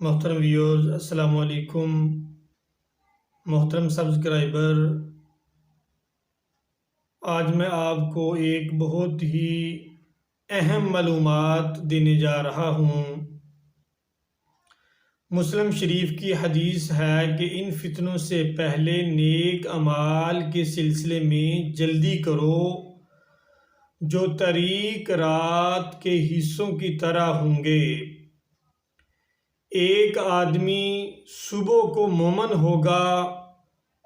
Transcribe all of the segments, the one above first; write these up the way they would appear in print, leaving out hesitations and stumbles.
محترم ویورز، السلام علیکم۔ محترم سبسکرائبر، آج میں آپ کو ایک بہت ہی اہم معلومات دینے جا رہا ہوں۔ مسلم شریف کی حدیث ہے کہ ان فتنوں سے پہلے نیک اعمال کے سلسلے میں جلدی کرو جو طریق رات کے حصوں کی طرح ہوں گے۔ ایک آدمی صبح کو مومن ہوگا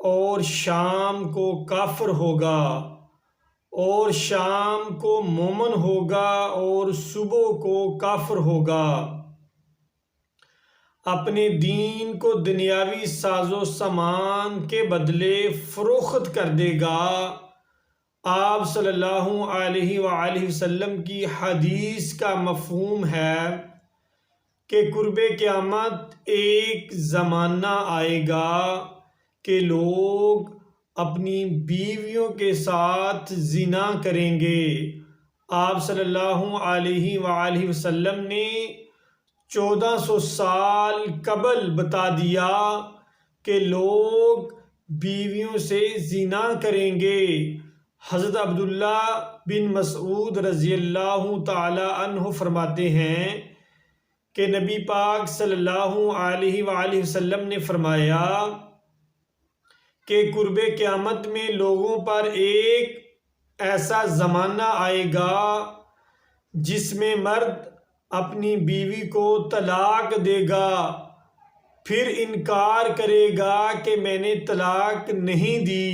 اور شام کو کافر ہوگا، اور شام کو مومن ہوگا اور صبح کو کافر ہوگا۔ اپنے دین کو دنیاوی ساز و سامان کے بدلے فروخت کر دے گا۔ آپ صلی اللہ علیہ وآلہ وسلم کی حدیث کا مفہوم ہے کہ قرب قیامت ایک زمانہ آئے گا کہ لوگ اپنی بیویوں کے ساتھ زنا کریں گے۔ آپ صلی اللہ علیہ وآلہ وسلم نے 1400 سال قبل بتا دیا کہ لوگ بیویوں سے زنا کریں گے۔ حضرت عبداللہ بن مسعود رضی اللہ تعالی عنہ فرماتے ہیں کہ نبی پاک صلی اللہ علیہ وآلہ وسلم نے فرمایا کہ قرب قیامت میں لوگوں پر ایک ایسا زمانہ آئے گا جس میں مرد اپنی بیوی کو طلاق دے گا، پھر انکار کرے گا کہ میں نے طلاق نہیں دی،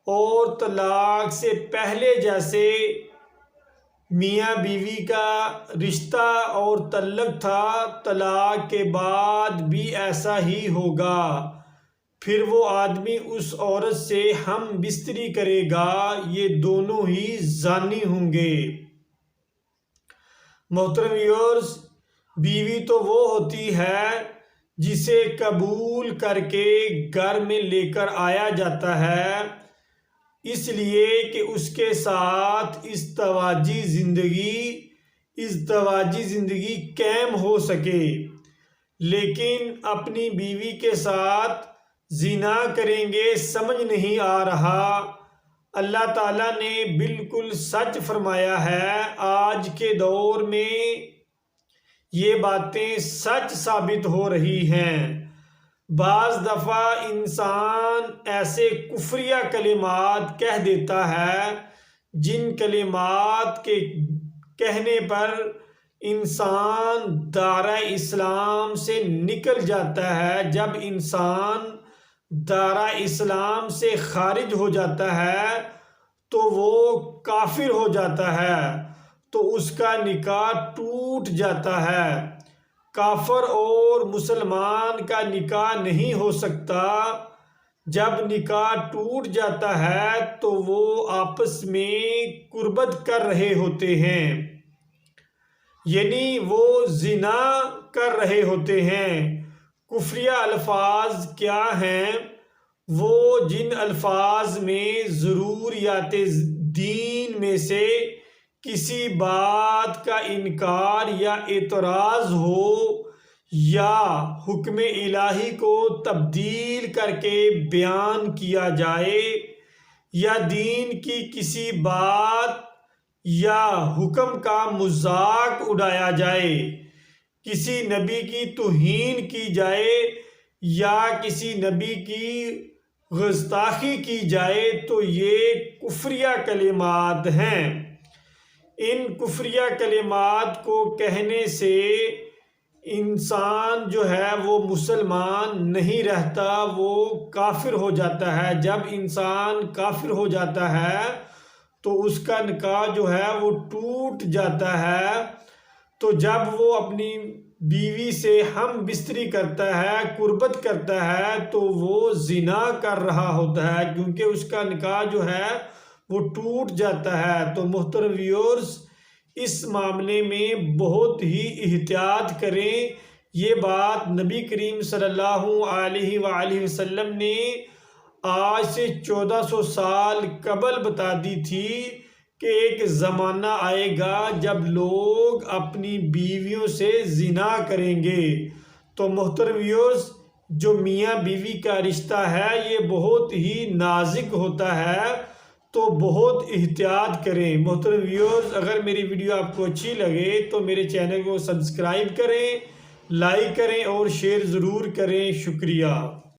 اور طلاق سے پہلے جیسے میاں بیوی کا رشتہ اور تعلق تھا طلاق کے بعد بھی ایسا ہی ہوگا۔ پھر وہ آدمی اس عورت سے ہم بستری کرے گا، یہ دونوں ہی زانی ہوں گے۔ محترم ویورز، بیوی تو وہ ہوتی ہے جسے قبول کر کے گھر میں لے کر آیا جاتا ہے، اس لیے کہ اس کے ساتھ ازدواجی زندگی قائم ہو سکے، لیکن اپنی بیوی کے ساتھ زنا کریں گے سمجھ نہیں آ رہا۔ اللہ تعالیٰ نے بالکل سچ فرمایا ہے۔ آج کے دور میں یہ باتیں سچ ثابت ہو رہی ہیں۔ بعض دفعہ انسان ایسے کفریہ کلمات کہہ دیتا ہے جن کلمات کے کہنے پر انسان دائرہ اسلام سے نکل جاتا ہے۔ جب انسان دائرہ اسلام سے خارج ہو جاتا ہے تو وہ کافر ہو جاتا ہے، تو اس کا نکاح ٹوٹ جاتا ہے۔ کافر اور مسلمان کا نکاح نہیں ہو سکتا۔ جب نکاح ٹوٹ جاتا ہے تو وہ آپس میں قربت کر رہے ہوتے ہیں، یعنی وہ زنا کر رہے ہوتے ہیں۔ کفریہ الفاظ کیا ہیں؟ وہ جن الفاظ میں ضروریات دین میں سے کسی بات کا انکار یا اعتراض ہو، یا حکم الہی کو تبدیل کر کے بیان کیا جائے، یا دین کی کسی بات یا حکم کا مذاق اڑایا جائے، کسی نبی کی توہین کی جائے یا کسی نبی کی گستاخی کی جائے، تو یہ کفریہ کلمات ہیں۔ ان کفریہ کلمات کو کہنے سے انسان جو ہے وہ مسلمان نہیں رہتا، وہ کافر ہو جاتا ہے۔ جب انسان کافر ہو جاتا ہے تو اس کا نکاح جو ہے وہ ٹوٹ جاتا ہے۔ تو جب وہ اپنی بیوی سے ہم بستری کرتا ہے، قربت کرتا ہے، تو وہ زنا کر رہا ہوتا ہے، کیونکہ اس کا نکاح جو ہے وہ ٹوٹ جاتا ہے۔ تو محترم ویورز، اس معاملے میں بہت ہی احتیاط کریں۔ یہ بات نبی کریم صلی اللہ علیہ وآلہ وسلم نے آج سے 1400 سال قبل بتا دی تھی کہ ایک زمانہ آئے گا جب لوگ اپنی بیویوں سے زنا کریں گے۔ تو محترم ویوز، جو میاں بیوی کا رشتہ ہے یہ بہت ہی نازک ہوتا ہے، تو بہت احتیاط کریں۔ محترم ویوز، اگر میری ویڈیو آپ کو اچھی لگے تو میرے چینل کو سبسکرائب کریں، لائک کریں اور شیئر ضرور کریں۔ شکریہ۔